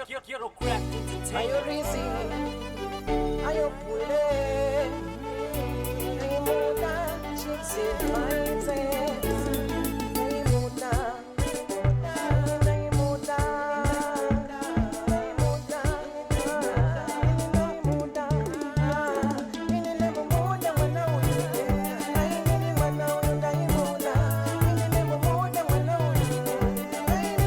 quiero crack entertainment. Are you receive? Are you pulling? Ndaimuda, Chigz Vybz. Ndaimuda, Ndaimuda, Ndaimuda, Ndaimuda. Ini Ndaimuda mwana uyu, ini mwana uyu Ndaimuda. Ini Ndaimuda mwana uyu,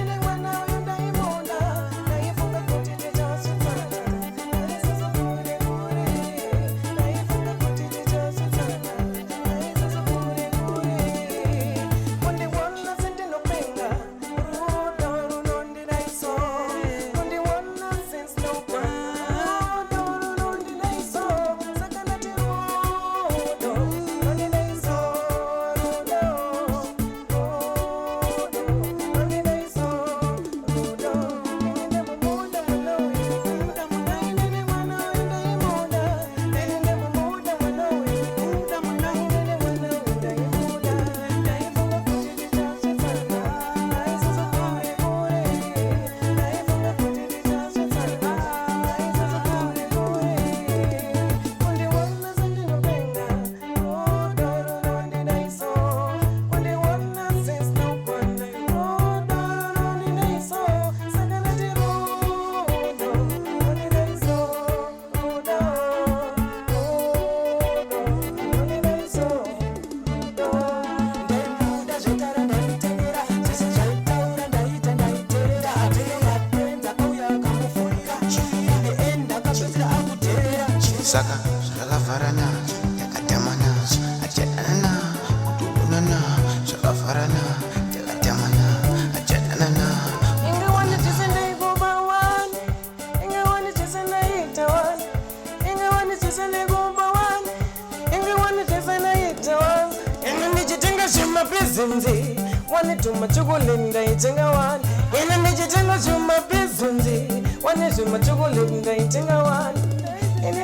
ini mwana uyu Ndaimuda. Ndaifunga kuti tichasutana, ndaizuza kure kure. Ndaifunga kuti tichasutana, ndaizuza kure kure. Undiwona sendinopenga, rudo runondidaiso. Undiwona sindinopenga, rudo runondidaiso. Saka ndati rudo runondidaiso, rudo, runondidaiso, rudo. Ini Ndaimuda mwana uyu, ini mwana uyu Ndaimuda. Ini Ndaimuda mwana uyu, ini mwana uyu Ndaimuda. Ndaifunga kuti tichasutana, ndaizuza kure kure. Ndaifunga kuti tichasutana, ndaizuza kure kure. Undiwona sendinopenga, rudo runondidaiso. Undiwona sindinopenga, rudo runondidaiso. Saka ndati rudo runondidaiso, rudo, runondidaiso, rudo. Ndaimuda zvekare ndaitengera, zvese zvaitaura ndaita ndaiteerera. Atenge mapenzi akauya akamufurira, ende akapedzisira akutevera. Saka zvakavarana takadhamana achadanana kutoonana zvakavarana takadhamana achadanana. Inge wandichise ndaikuba wani, inge wandichise ndaita wani, inge wandichise ndaikuba wani, inge wandichise ndaita wani. Ine ndichitenga zvemabhizinzi, wanituma chokoleti ndaitenga wani. Ine ndichitenga zvemabhizinzi, wani zvemachokoleti ndaitenga wani. Ine